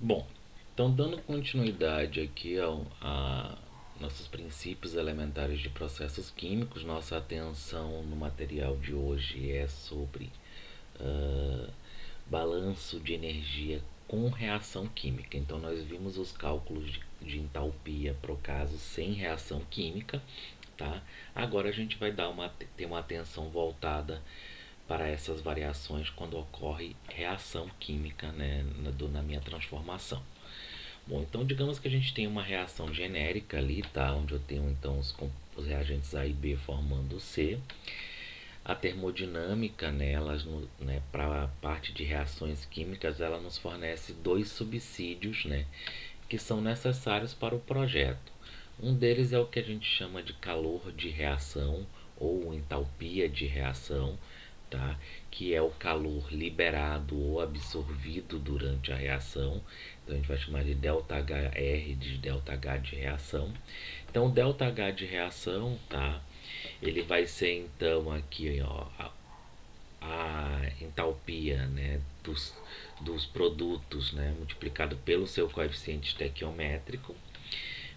Bom, então dando continuidade aqui a nossos princípios elementares de processos químicos, nossa atenção no material de hoje é sobre ah, balanço de energia com reação química. Então nós vimos os cálculos de entalpia para o caso sem reação química, tá? Agora a gente vai ter uma atenção voltada para essas variações quando ocorre reação química, né, na minha transformação. Bom, então digamos que a gente tem uma reação genérica ali, tá? Onde eu tenho então os reagentes A e B formando C. A termodinâmica, né, para a parte de reações químicas, ela nos fornece dois subsídios, né, que são necessários para o projeto. Um deles é o que a gente chama de calor de reação ou entalpia de reação, tá? Que é o calor liberado ou absorvido durante a reação. Então a gente vai chamar de ΔHR, de ΔH de reação. Então o ΔH de reação, tá? Ele vai ser então aqui, ó, a entalpia, né, dos produtos, né, multiplicado pelo seu coeficiente estequiométrico,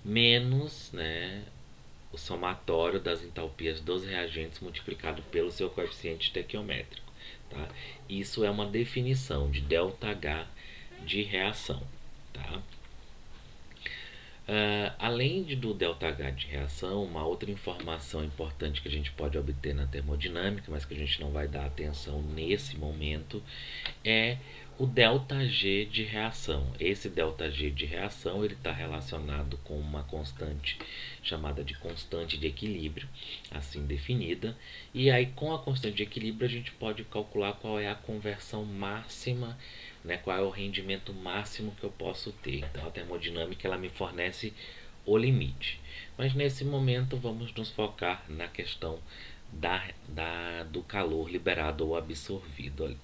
menos, né, o somatório das entalpias dos reagentes multiplicado pelo seu coeficiente estequiométrico. Tá? Isso é uma definição de ΔH de reação. Tá? Além do ΔH de reação, uma outra informação importante que a gente pode obter na termodinâmica, mas que a gente não vai dar atenção nesse momento, é o ΔG de reação. Esse ΔG de reação ele está relacionado com uma constante chamada de constante de equilíbrio, assim definida. E aí, com a constante de equilíbrio, a gente pode calcular qual é a conversão máxima, né, qual é o rendimento máximo que eu posso ter. Então a termodinâmica ela me fornece o limite. Mas nesse momento vamos nos focar na questão do calor liberado ou absorvido ali,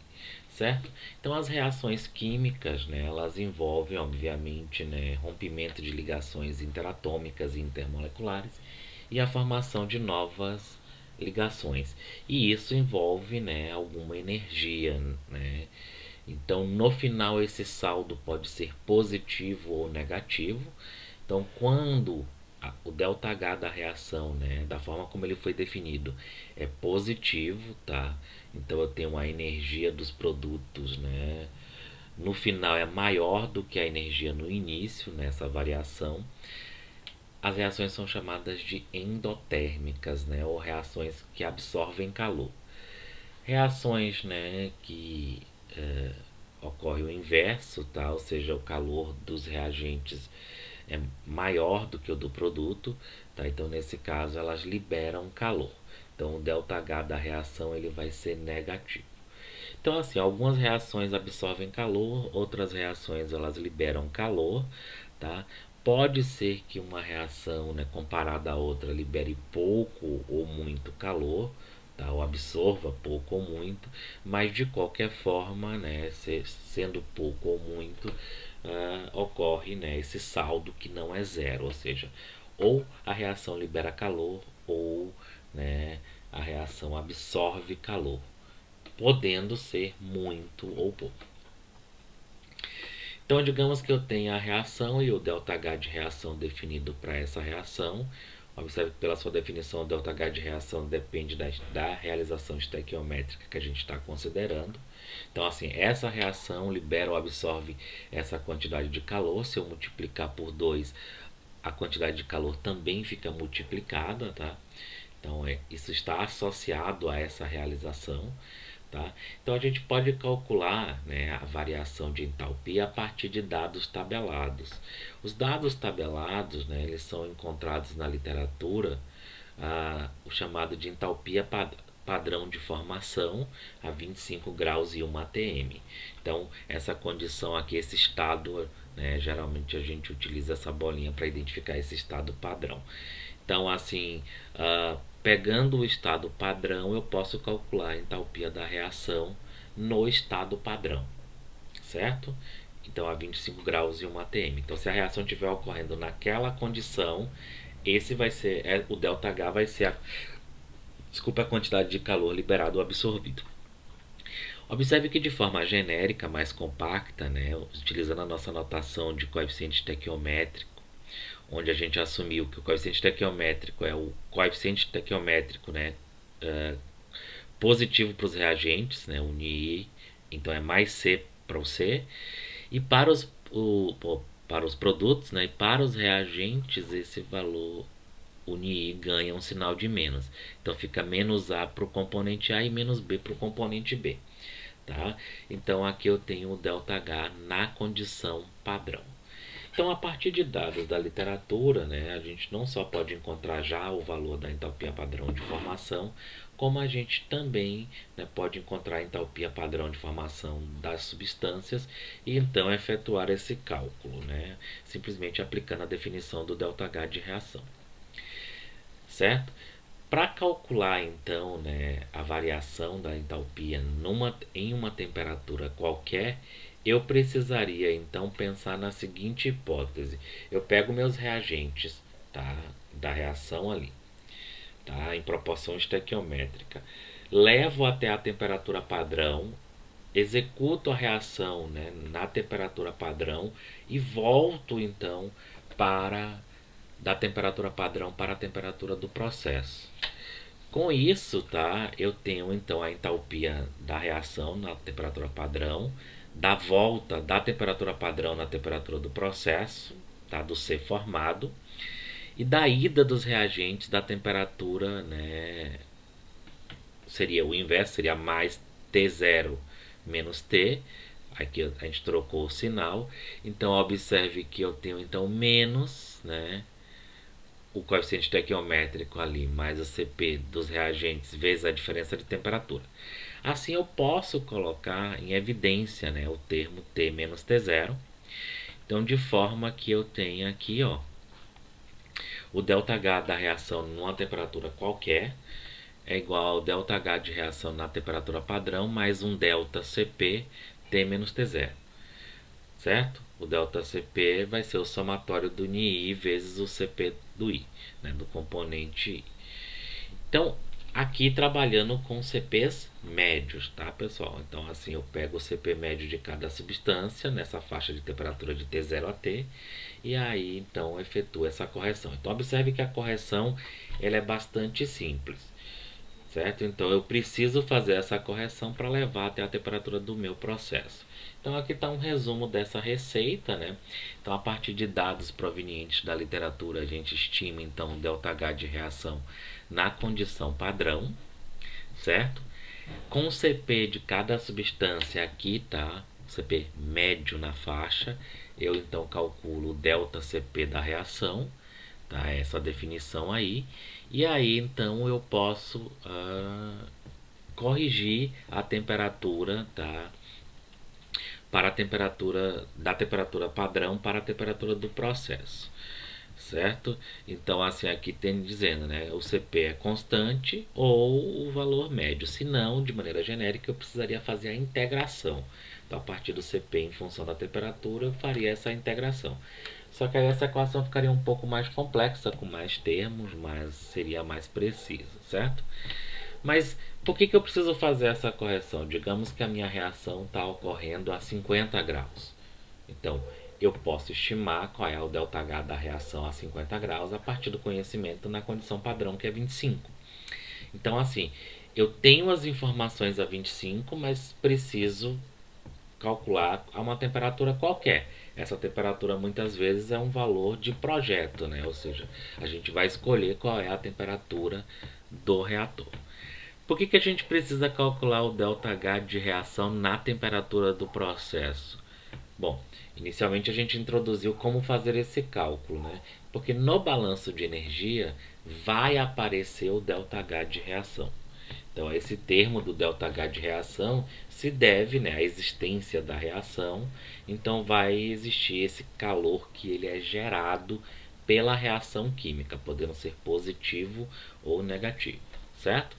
certo? Então as reações químicas, né, elas envolvem obviamente, né, rompimento de ligações interatômicas e intermoleculares e a formação de novas ligações. E isso envolve, né, alguma energia, né? Então, no final, esse saldo pode ser positivo ou negativo. Então, quando o ΔH da reação, né, da forma como ele foi definido, é positivo, tá? Então, eu tenho a energia dos produtos, né, no final é maior do que a energia no início, nessa variação. As reações são chamadas de endotérmicas, né, ou reações que absorvem calor. Reações, né, que ocorre o inverso, tá? Ou seja, o calor dos reagentes é maior do que o do produto, tá? Então nesse caso elas liberam calor. Então o ΔH da reação ele vai ser negativo. Então assim, algumas reações absorvem calor, outras reações elas liberam calor, tá? Pode ser que uma reação, né, comparada à outra, libere pouco ou muito calor, tá? Ou absorva pouco ou muito, mas de qualquer forma, né, sendo pouco ou muito, ocorre, né, esse saldo que não é zero, ou seja, ou a reação libera calor ou, né, a reação absorve calor, podendo ser muito ou pouco. Então, digamos que eu tenha a reação e o ΔH de reação definido para essa reação. Observe que pela sua definição, o ΔH de reação depende da realização estequiométrica que a gente está considerando. Então, assim, essa reação libera ou absorve essa quantidade de calor. Se eu multiplicar por 2, a quantidade de calor também fica multiplicada, tá? Então, isso está associado a essa realização. Tá? Então a gente pode calcular, né, a variação de entalpia a partir de dados tabelados. Os dados tabelados, né, eles são encontrados na literatura, o chamado de entalpia padrão de formação a 25 graus e 1 atm. Então essa condição aqui, esse estado, né, geralmente a gente utiliza essa bolinha para identificar esse estado padrão. Então, assim, pegando o estado padrão, eu posso calcular a entalpia da reação no estado padrão, certo? Então, a 25 graus e 1 atm. Então, se a reação estiver ocorrendo naquela condição, esse vai ser, o ΔH vai ser a quantidade de calor liberado ou absorvido. Observe que de forma genérica, mais compacta, né, utilizando a nossa notação de coeficiente estequiométrico, onde a gente assumiu que o coeficiente estequiométrico é o coeficiente estequiométrico, né, positivo para os reagentes, né, o NI, então é mais C para o C, e para os produtos, né, e para os reagentes esse valor o NI ganha um sinal de menos. Então fica menos A para o componente A e menos B para o componente B. Tá? Então aqui eu tenho o ΔH na condição padrão. Então, a partir de dados da literatura, né, a gente não só pode encontrar já o valor da entalpia padrão de formação, como a gente também, né, pode encontrar a entalpia padrão de formação das substâncias e então efetuar esse cálculo, né, simplesmente aplicando a definição do ΔH de reação. Certo? Para calcular então, né, a variação da entalpia em uma temperatura qualquer, eu precisaria então pensar na seguinte hipótese: eu pego meus reagentes, tá, da reação ali, tá, em proporção estequiométrica, levo até a temperatura padrão, executo a reação, né, na temperatura padrão e volto então para da temperatura padrão para a temperatura do processo. Com isso, tá, eu tenho então a entalpia da reação na temperatura padrão, da volta da temperatura padrão na temperatura do processo, tá, do C formado, e da ida dos reagentes da temperatura, né, seria o inverso, seria mais T0 menos T. Aqui a gente trocou o sinal. Então observe que eu tenho então menos, né, o coeficiente estequiométrico ali mais o CP dos reagentes vezes a diferença de temperatura. Assim eu posso colocar em evidência, né, o termo T menos T0. Então de forma que eu tenha aqui, ó, o ΔH da reação numa temperatura qualquer é igual ao ΔH de reação na temperatura padrão mais um ΔCP T menos T0. Certo? O ΔCP vai ser o somatório do NI vezes o CP do I, né, do componente I. Então, aqui trabalhando com CPs médios, tá, pessoal? Então, assim, eu pego o CP médio de cada substância nessa faixa de temperatura de T0 a T e aí, então, efetuo essa correção. Então, observe que a correção ela é bastante simples, certo? Então, eu preciso fazer essa correção para levar até a temperatura do meu processo. Então aqui está um resumo dessa receita, né? Então a partir de dados provenientes da literatura a gente estima então o ΔH de reação na condição padrão, certo? Com o CP de cada substância aqui, tá? CP médio na faixa, eu então calculo o ΔCP da reação, tá? Essa definição aí. E aí então eu posso corrigir a temperatura, tá? Para a temperatura da temperatura padrão para a temperatura do processo, certo? Então assim aqui tem dizendo, né, o CP é constante ou o valor médio, se não, de maneira genérica, eu precisaria fazer a integração. Então a partir do CP em função da temperatura eu faria essa integração. Só que aí essa equação ficaria um pouco mais complexa, com mais termos, mas seria mais precisa, certo? Mas por que eu preciso fazer essa correção? Digamos que a minha reação está ocorrendo a 50 graus. Então, eu posso estimar qual é o ΔH da reação a 50 graus a partir do conhecimento na condição padrão, que é 25. Então, assim, eu tenho as informações a 25, mas preciso calcular a uma temperatura qualquer. Essa temperatura muitas vezes é um valor de projeto, né? Ou seja, a gente vai escolher qual é a temperatura do reator. Por que a gente precisa calcular o ΔH de reação na temperatura do processo? Bom, inicialmente a gente introduziu como fazer esse cálculo, né? Porque no balanço de energia vai aparecer o ΔH de reação. Então, esse termo do ΔH de reação se deve, né, à existência da reação. Então, vai existir esse calor que ele é gerado pela reação química, podendo ser positivo ou negativo, certo?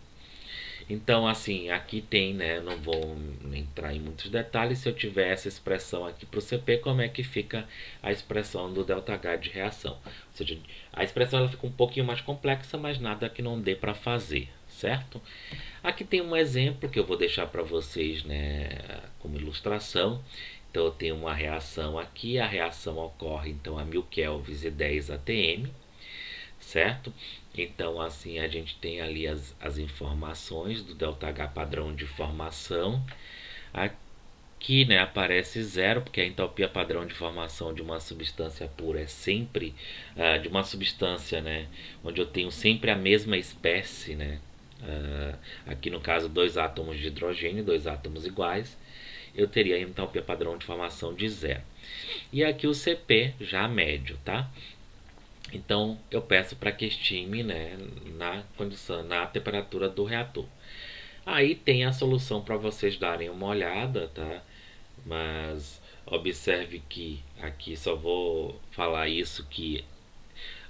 Então, assim, aqui tem, né? Não vou entrar em muitos detalhes. Se eu tiver essa expressão aqui para o CP, como é que fica a expressão do ΔH de reação? Ou seja, a expressão ela fica um pouquinho mais complexa, mas nada que não dê para fazer, certo? Aqui tem um exemplo que eu vou deixar para vocês, né, como ilustração. Então eu tenho uma reação aqui, a reação ocorre então a 1000 kelvins e 10 atm, certo? Então assim a gente tem ali as informações do ΔH padrão de formação. Aqui, né, aparece zero, porque a entalpia padrão de formação de uma substância pura é sempre de uma substância, né, onde eu tenho sempre a mesma espécie, né, aqui no caso dois átomos de hidrogênio, dois átomos iguais, eu teria a entalpia padrão de formação de zero. E aqui o Cp já médio, tá? Então eu peço para que estime, né, na condição, na temperatura do reator. Aí tem a solução para vocês darem uma olhada, tá? Mas observe que aqui só vou falar isso, que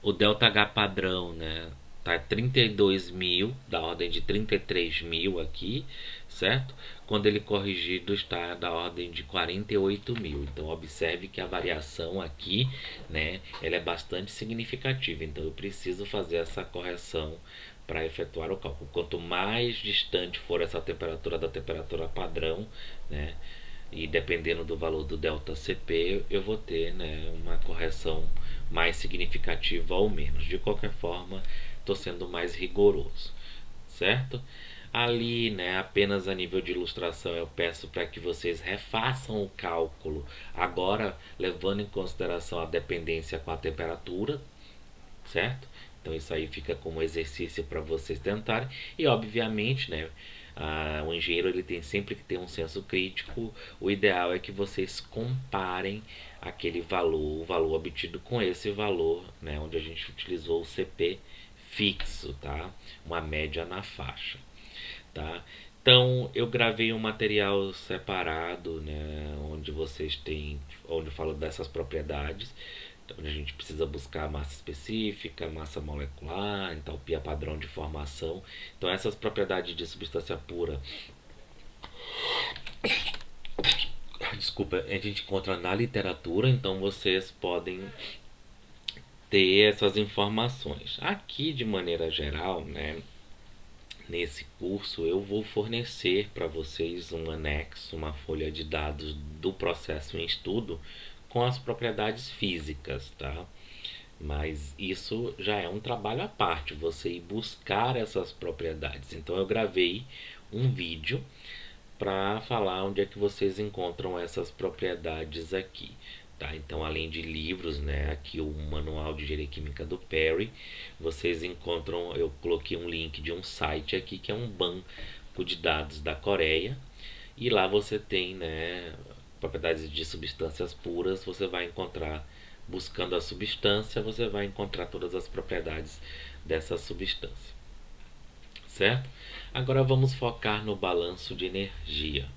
o ΔH padrão, né, tá 32.000, da ordem de 33.000 aqui, certo? Quando ele corrigido está da ordem de 48.000. Então observe que a variação aqui, né, ela é bastante significativa. Então eu preciso fazer essa correção para efetuar o cálculo. Quanto mais distante for essa temperatura da temperatura padrão, né, e dependendo do valor do ΔCp, eu vou ter, né, uma correção mais significativa ou menos. De qualquer forma, estou sendo mais rigoroso, certo? Ali, né, apenas a nível de ilustração, eu peço para que vocês refaçam o cálculo, agora levando em consideração a dependência com a temperatura, certo? Então isso aí fica como exercício para vocês tentarem. E obviamente, né, o engenheiro ele tem sempre que ter um senso crítico. O ideal é que vocês comparem aquele valor, o valor obtido com esse valor, né, onde a gente utilizou o CP fixo, tá? Uma média na faixa, tá? Então eu gravei um material separado, né, onde vocês têm, onde eu falo dessas propriedades. Então, a gente precisa buscar massa específica, massa molecular, entalpia padrão de formação. Então essas propriedades de substância pura, desculpa, a gente encontra na literatura, então vocês podem ter essas informações. Aqui, de maneira geral, né, nesse curso eu vou fornecer para vocês um anexo, uma folha de dados do processo em estudo com as propriedades físicas, tá? Mas isso já é um trabalho à parte, você ir buscar essas propriedades. Então eu gravei um vídeo para falar onde é que vocês encontram essas propriedades aqui. Tá? Então, além de livros, né, aqui o Manual de Engenharia Química do Perry, vocês encontram, eu coloquei um link de um site aqui que é um banco de dados da Coreia, e lá você tem, né, propriedades de substâncias puras, você vai encontrar, buscando a substância, você vai encontrar todas as propriedades dessa substância, certo? Agora vamos focar no balanço de energia.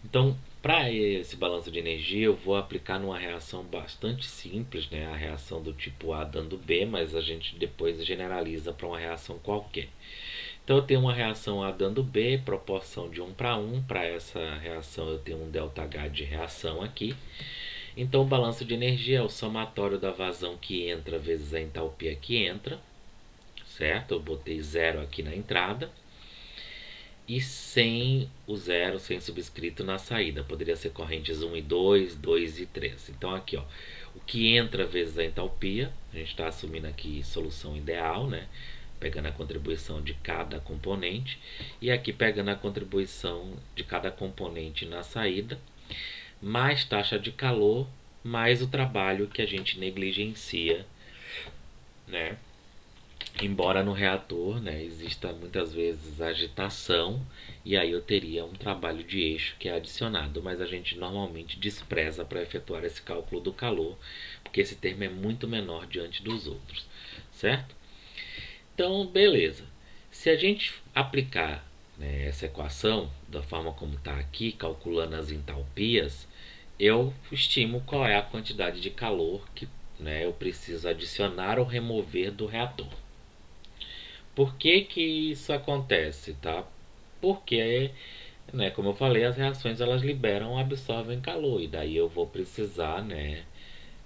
Então, para esse balanço de energia, eu vou aplicar numa reação bastante simples, né? A reação do tipo A dando B, mas a gente depois generaliza para uma reação qualquer. Então, eu tenho uma reação A dando B, proporção de 1 para 1. Para essa reação, eu tenho um ΔH de reação aqui. Então, o balanço de energia é o somatório da vazão que entra vezes a entalpia que entra, certo? Eu botei zero aqui na entrada e sem o zero, sem subscrito na saída. Poderia ser correntes 1 e 2, 2 e 3. Então aqui, ó, o que entra vezes a entalpia, a gente está assumindo aqui solução ideal, né? Pegando a contribuição de cada componente, e aqui pegando a contribuição de cada componente na saída, mais taxa de calor, mais o trabalho que a gente negligencia, né? Embora no reator, né, exista muitas vezes agitação, e aí eu teria um trabalho de eixo que é adicionado, mas a gente normalmente despreza para efetuar esse cálculo do calor, porque esse termo é muito menor diante dos outros, certo? Então, beleza. Se a gente aplicar, né, essa equação da forma como está aqui, calculando as entalpias, eu estimo qual é a quantidade de calor que, né, eu preciso adicionar ou remover do reator. Por que que isso acontece, tá? Porque, né, como eu falei, as reações elas liberam, absorvem calor, e daí eu vou precisar, né,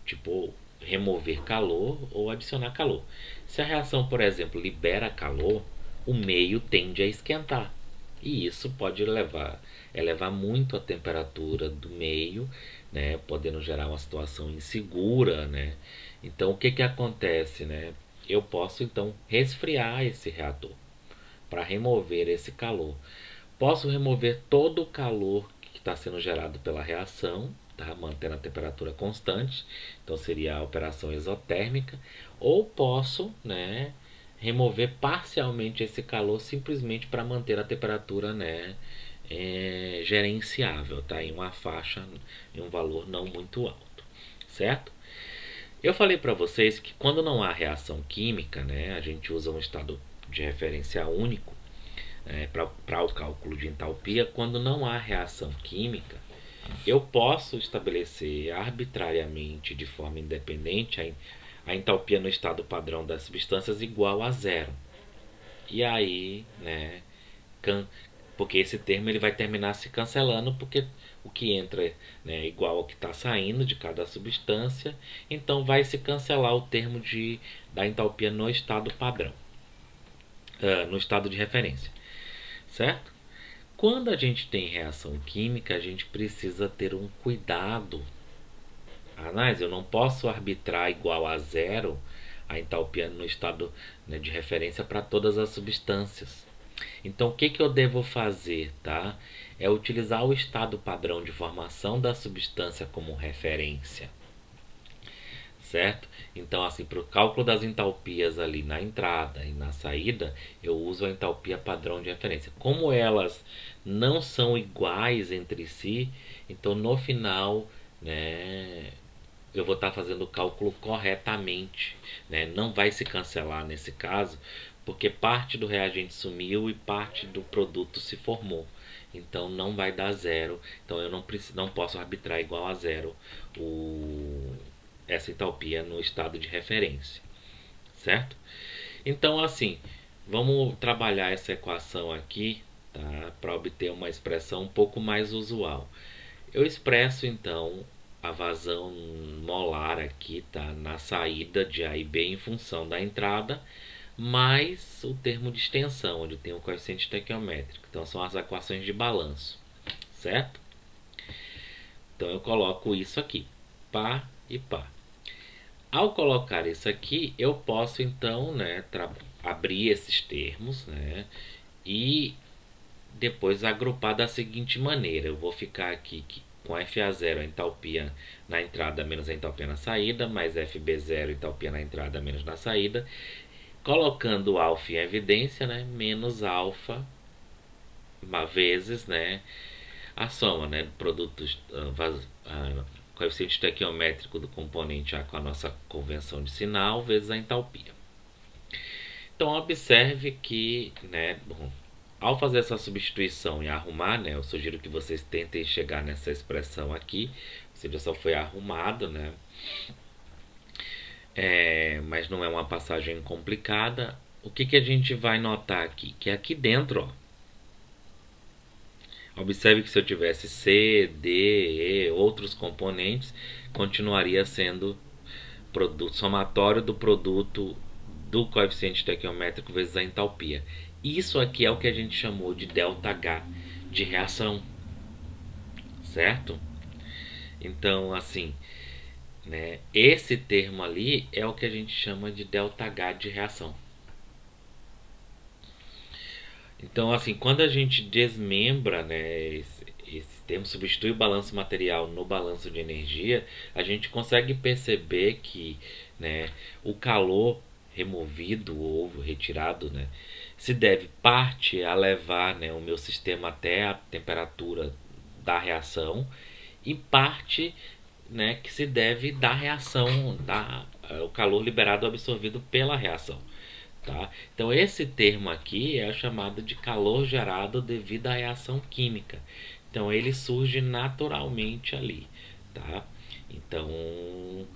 tipo, remover calor ou adicionar calor. Se a reação, por exemplo, libera calor, o meio tende a esquentar. E isso pode elevar muito a temperatura do meio, né, podendo gerar uma situação insegura, né? Então, o que que acontece, né? Eu posso então resfriar esse reator para remover esse calor. Posso remover todo o calor que está sendo gerado pela reação, tá? Mantendo a temperatura constante, então seria a operação exotérmica, ou posso, né, remover parcialmente esse calor simplesmente para manter a temperatura, né, gerenciável, tá? Em uma faixa, em um valor não muito alto, certo? Eu falei para vocês que quando não há reação química, né, a gente usa um estado de referência único, para o cálculo de entalpia. Quando não há reação química, eu posso estabelecer arbitrariamente, de forma independente, a entalpia no estado padrão das substâncias igual a zero. E aí, né, porque esse termo ele vai terminar se cancelando, porque o que entra, né, é igual ao que está saindo de cada substância, então vai se cancelar o termo da entalpia no estado padrão, no estado de referência, certo? Quando a gente tem reação química, a gente precisa ter um cuidado. Mas eu não posso arbitrar igual a zero a entalpia no estado, né, de referência para todas as substâncias. Então, o que, que eu devo fazer, tá? É utilizar o estado padrão de formação da substância como referência, certo? Então, assim, para o cálculo das entalpias ali na entrada e na saída, eu uso a entalpia padrão de referência. Como elas não são iguais entre si, então no final, né, eu vou estar fazendo o cálculo corretamente, né? Não vai se cancelar nesse caso, porque parte do reagente sumiu e parte do produto se formou. Então não vai dar zero. Então eu não posso arbitrar igual a zero essa entalpia no estado de referência, certo? Então, assim, vamos trabalhar essa equação aqui, tá? Para obter uma expressão um pouco mais usual. Eu expresso então a vazão molar aqui, tá? Na saída de A e B em função da entrada, mais o termo de extensão, onde tem o coeficiente estequiométrico. Então são as equações de balanço, certo? Então eu coloco isso aqui, pá e pá. Ao colocar isso aqui, eu posso então, né, abrir esses termos, né, e depois agrupar da seguinte maneira. Eu vou ficar aqui com FA0 a entalpia na entrada menos a entalpia na saída, mais FB0 entalpia na entrada menos na saída, colocando alfa em evidência, né, menos alfa vezes, né, a soma, né, produtos coeficiente estequiométrico do componente A com a nossa convenção de sinal vezes a entalpia. Então observe que, né, bom, ao fazer essa substituição e arrumar, né, eu sugiro que vocês tentem chegar nessa expressão aqui, ou seja, só foi arrumado, né, mas não é uma passagem complicada. O que, que a gente vai notar aqui? Que aqui dentro, ó, observe que se eu tivesse C, D, E, outros componentes, continuaria sendo somatório do produto do coeficiente estequiométrico vezes a entalpia. Isso aqui é o que a gente chamou de ΔH de reação, certo? Então, assim, né, esse termo ali é o que a gente chama de ΔH de reação. Então, assim, quando a gente desmembra, né, esse termo, substitui o balanço material no balanço de energia, a gente consegue perceber que, né, o calor removido ou retirado, né, se deve parte a levar, né, o meu sistema até a temperatura da reação e parte, né, que se deve da reação, o calor liberado absorvido pela reação. Tá? Então esse termo aqui é chamado de calor gerado devido à reação química. Então ele surge naturalmente ali, tá? Então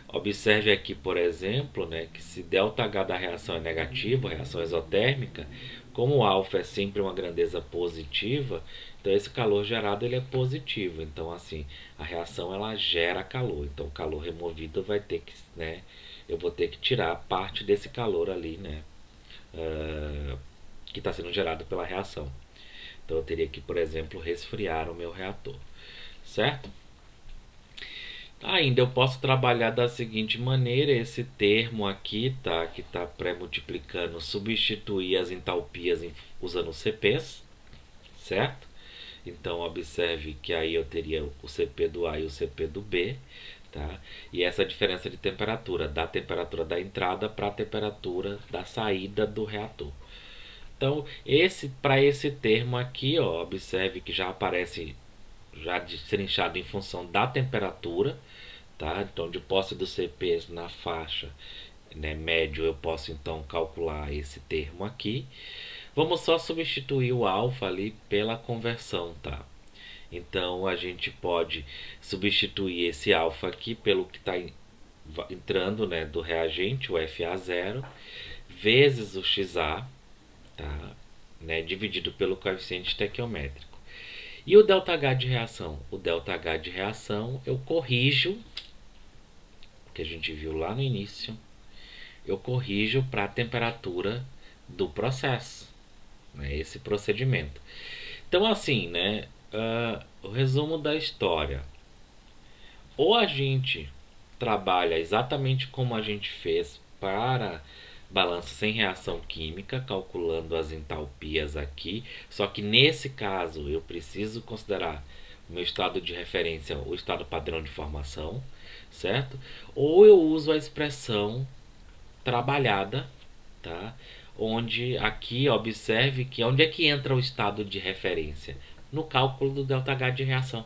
observe aqui, por exemplo, né, que se ΔH da reação é negativo, a reação exotérmica, como o alfa é sempre uma grandeza positiva, então esse calor gerado ele é positivo. Então assim, a reação ela gera calor. Então o calor removido vai ter que, né, eu vou ter que tirar parte desse calor ali, né, que está sendo gerado pela reação. Então eu teria que, por exemplo, resfriar o meu reator, certo? Ainda eu posso trabalhar da seguinte maneira, esse termo aqui, tá, que está pré-multiplicando, substituir as entalpias usando CPs, certo? Então observe que aí eu teria o CP do A e o CP do B, tá? E essa diferença de temperatura, da temperatura da entrada para a temperatura da saída do reator. Então, para esse termo aqui, ó, observe que já aparece já destrinchado em função da temperatura, tá? Então, de posse do CP na faixa, né, médio, eu posso então calcular esse termo aqui. Vamos só substituir o alfa ali pela conversão, tá? Então a gente pode substituir esse alfa aqui pelo que está entrando, né, do reagente, o FA0, vezes o XA, tá? Né, dividido pelo coeficiente estequiométrico. E o ΔH de reação? O ΔH de reação eu corrijo, que a gente viu lá no início, eu corrijo para a temperatura do processo, né, esse procedimento. Então assim, né, o resumo da história. Ou a gente trabalha exatamente como a gente fez para balança sem reação química, calculando as entalpias aqui, só que nesse caso eu preciso considerar o meu estado de referência, o estado padrão de formação, certo? Ou eu uso a expressão trabalhada, tá? Onde aqui observe que onde é que entra o estado de referência? No cálculo do ΔH de reação,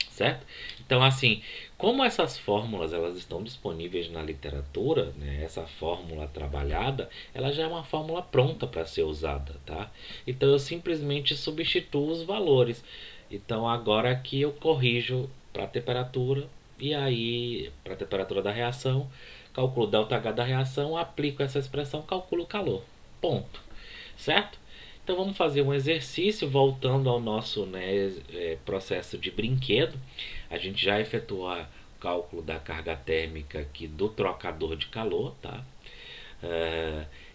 certo? Então assim, como essas fórmulas elas estão disponíveis na literatura, né, essa fórmula trabalhada, ela já é uma fórmula pronta para ser usada, tá? Então eu simplesmente substituo os valores. Então agora aqui eu corrijo para a temperatura e aí para a temperatura da reação, calculo o ΔH da reação, aplico essa expressão, calculo o calor. Ponto. Certo? Então vamos fazer um exercício voltando ao nosso, né, processo de brinquedo. A gente já efetuou o cálculo da carga térmica aqui do trocador de calor, tá?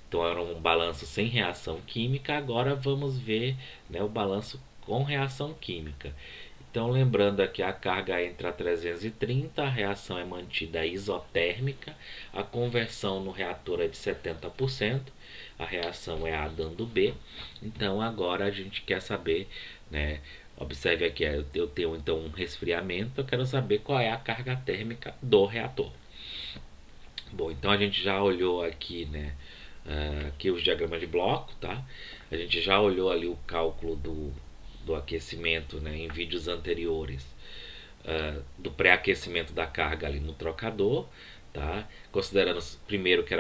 Então era um balanço sem reação química. Agora vamos ver, né, o balanço com reação química. Então lembrando aqui, a carga entra a 330, a reação é mantida isotérmica, a conversão no reator é de 70%, a reação é A dando B. Então agora a gente quer saber, né, observe aqui, eu tenho então um resfriamento, eu quero saber qual é a carga térmica do reator. Bom, então a gente já olhou aqui, né, aqui os diagramas de bloco, tá? A gente já olhou ali o cálculo do aquecimento, né, em vídeos anteriores, do pré-aquecimento da carga ali no trocador, tá? Considerando primeiro que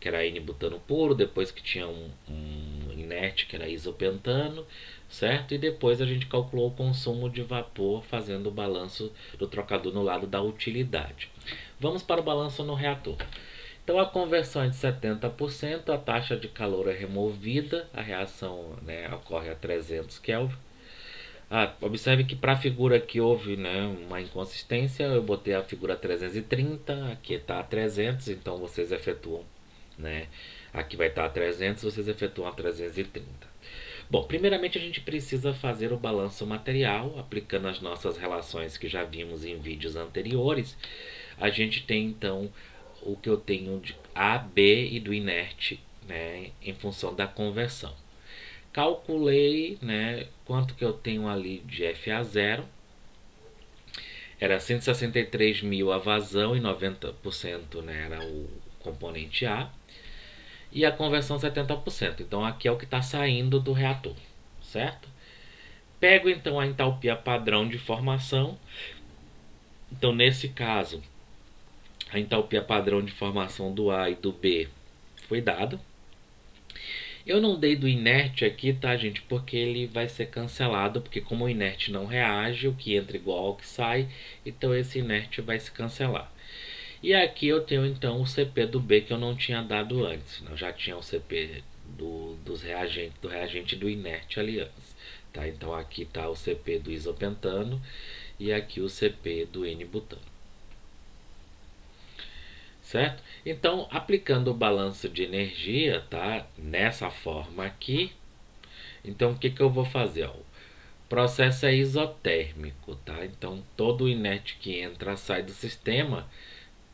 era N-butano puro, depois que tinha um inerte que era isopentano, certo? E depois a gente calculou o consumo de vapor fazendo o balanço do trocador no lado da utilidade. Vamos para o balanço no reator. Então a conversão é de 70%, a taxa de calor é removida, a reação, né, ocorre a 300 Kelvin. Observe que para a figura aqui houve, né, uma inconsistência, eu botei a figura 330, aqui está a 300, então vocês efetuam, né, aqui vai estar a 300, vocês efetuam a 330. Bom, primeiramente a gente precisa fazer o balanço material, aplicando as nossas relações que já vimos em vídeos anteriores. A gente tem então o que eu tenho de A, B e do inerte, né, em função da conversão. Calculei, né, quanto que eu tenho ali de FA0. Era 163 mil a vazão e 90%, né, era o componente A. E a conversão 70%. Então aqui é o que está saindo do reator, certo? Pego então a entalpia padrão de formação. Então nesse caso, a entalpia padrão de formação do A e do B foi dada. Eu não dei do inerte aqui, tá, gente? Porque ele vai ser cancelado, porque como o inerte não reage, o que entra igual ao que sai, então esse inerte vai se cancelar. E aqui eu tenho então o CP do B que eu não tinha dado antes. Eu já tinha o CP do reagente do inerte aliás. Tá? Então aqui está o CP do isopentano e aqui o CP do N-butano. Certo? Então, aplicando o balanço de energia, tá? Nessa forma aqui, então o que eu vou fazer? Ó? O processo é isotérmico, tá? Então, todo o inerte que entra sai do sistema,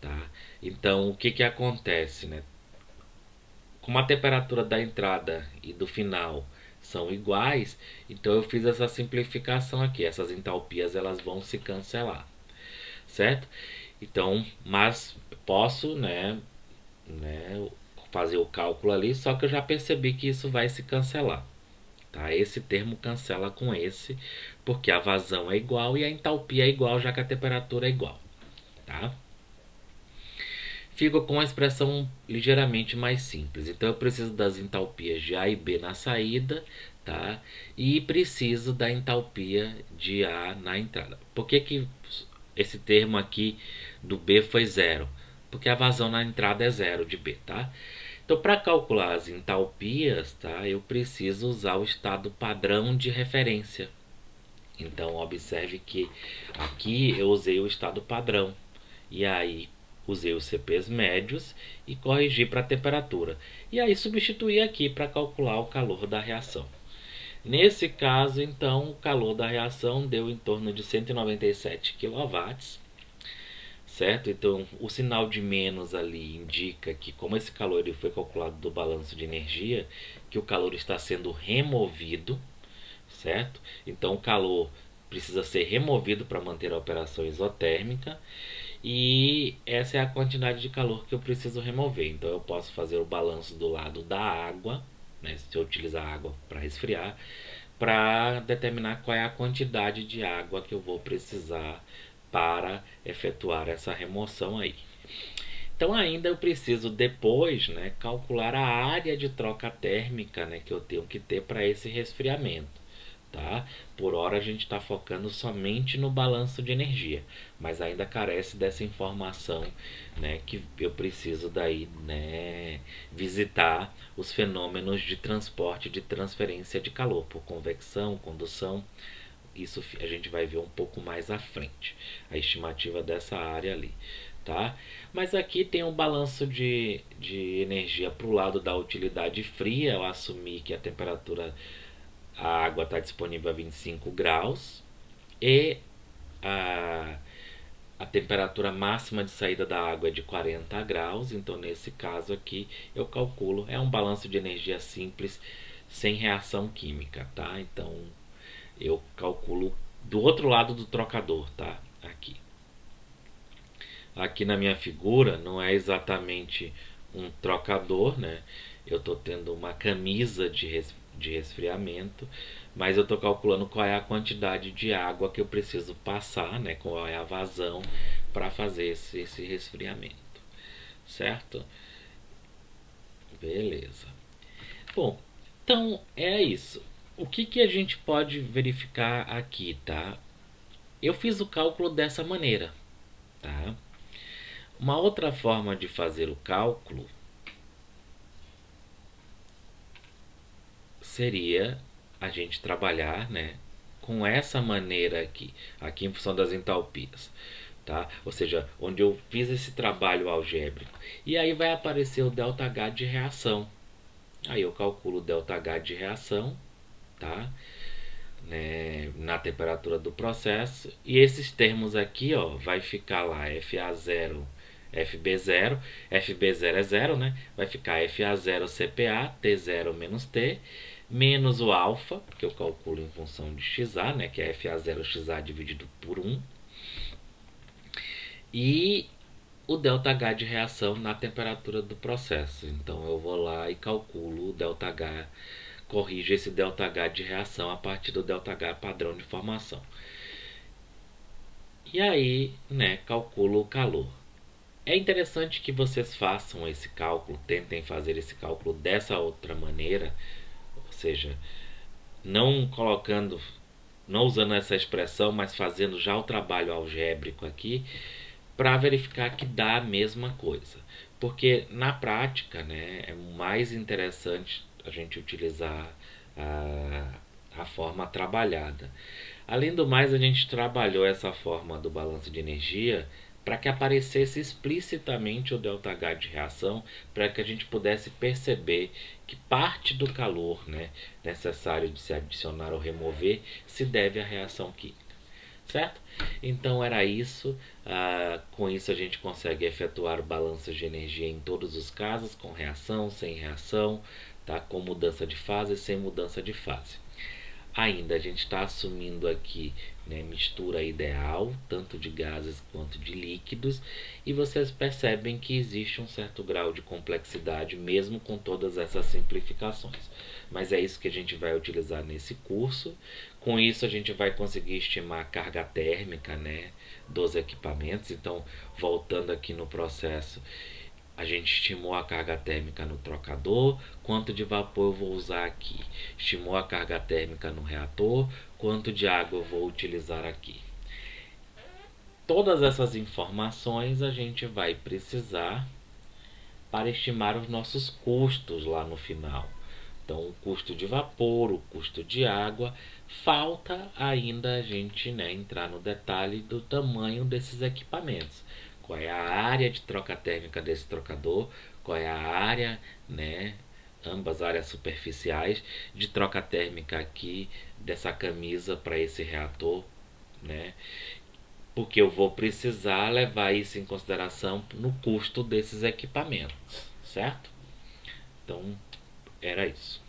tá? Então, o que acontece, né? Como a temperatura da entrada e do final são iguais, então eu fiz essa simplificação aqui. Essas entalpias elas vão se cancelar, certo? Então, mas posso, fazer o cálculo ali, só que eu já percebi que isso vai se cancelar. Tá? Esse termo cancela com esse, porque a vazão é igual e a entalpia é igual, já que a temperatura é igual. Tá? Fico com uma expressão ligeiramente mais simples. Então eu preciso das entalpias de A e B na saída, tá? E preciso da entalpia de A na entrada. Por que esse termo aqui do B foi zero? Porque a vazão na entrada é zero de B, tá? Então, para calcular as entalpias, tá, eu preciso usar o estado padrão de referência. Então, observe que aqui eu usei o estado padrão. E aí, usei os CPs médios e corrigi para a temperatura. E aí, substituí aqui para calcular o calor da reação. Nesse caso, então, o calor da reação deu em torno de 197 kW, certo? Então, o sinal de menos ali indica que, como esse calor ele foi calculado do balanço de energia, que o calor está sendo removido, certo? Então, o calor precisa ser removido para manter a operação isotérmica e essa é a quantidade de calor que eu preciso remover. Então, eu posso fazer o balanço do lado da água, né, se eu utilizar água para resfriar, para determinar qual é a quantidade de água que eu vou precisar para efetuar essa remoção aí. Então ainda eu preciso depois, né, calcular a área de troca térmica, né, que eu tenho que ter para esse resfriamento. Tá? Por hora a gente está focando somente no balanço de energia, mas ainda carece dessa informação, né, que eu preciso daí, né, visitar os fenômenos de transporte, de transferência de calor por convecção, condução. Isso a gente vai ver um pouco mais à frente, a estimativa dessa área ali. Tá? Mas aqui tem um balanço de energia para o lado da utilidade fria. Eu assumi que a temperatura, a água está disponível a 25 graus e a temperatura máxima de saída da água é de 40 graus. Então, nesse caso aqui, eu calculo, é um balanço de energia simples, sem reação química, tá? Então, eu calculo do outro lado do trocador, tá? Aqui na minha figura não é exatamente um trocador, né? Eu estou tendo uma camisa de resfriamento, mas eu estou calculando qual é a quantidade de água que eu preciso passar, né? Qual é a vazão para fazer esse resfriamento, certo? Beleza. Bom, então é isso. O que a gente pode verificar aqui, tá? Eu fiz o cálculo dessa maneira, tá? Uma outra forma de fazer o cálculo seria a gente trabalhar, né, com essa maneira aqui em função das entalpias, tá? Ou seja, onde eu fiz esse trabalho algébrico. E aí vai aparecer o ΔH de reação. Aí eu calculo o ΔH de reação, tá? Né, na temperatura do processo. E esses termos aqui, ó, vai ficar lá FA0, FB0. FB0 é 0, né? Vai ficar FA0 CPA, T0 menos T, menos o alfa, que eu calculo em função de XA, né? Que é FA0 XA dividido por 1. E o ΔH de reação na temperatura do processo. Então eu vou lá e calculo o ΔH, corrijo esse ΔH de reação a partir do ΔH padrão de formação. E aí, né, calculo o calor. É interessante que vocês façam esse cálculo, tentem fazer esse cálculo dessa outra maneira, ou seja, não colocando, não usando essa expressão, mas fazendo já o trabalho algébrico aqui, para verificar que dá a mesma coisa. Porque na prática, né, é mais interessante a gente utilizar a forma trabalhada. Além do mais, a gente trabalhou essa forma do balanço de energia para que aparecesse explicitamente o ΔH de reação, para que a gente pudesse perceber que parte do calor, né, necessário de se adicionar ou remover se deve à reação química. Certo? Então era isso. Com isso a gente consegue efetuar balanços de energia em todos os casos, com reação, sem reação, tá? Com mudança de fase, sem mudança de fase. Ainda a gente está assumindo aqui, né, mistura ideal, tanto de gases quanto de líquidos, e vocês percebem que existe um certo grau de complexidade mesmo com todas essas simplificações. Mas é isso que a gente vai utilizar nesse curso. Com isso a gente vai conseguir estimar a carga térmica, né, dos equipamentos. Então, voltando aqui no processo, a gente estimou a carga térmica no trocador, quanto de vapor eu vou usar aqui. Estimou a carga térmica no reator, quanto de água eu vou utilizar aqui. Todas essas informações a gente vai precisar para estimar os nossos custos lá no final. Então, o custo de vapor, o custo de água. Falta ainda a gente, né, entrar no detalhe do tamanho desses equipamentos. Qual é a área de troca térmica desse trocador, qual é a área, né, ambas áreas superficiais de troca térmica aqui dessa camisa para esse reator, né? Porque eu vou precisar levar isso em consideração no custo desses equipamentos, certo? Então, era isso.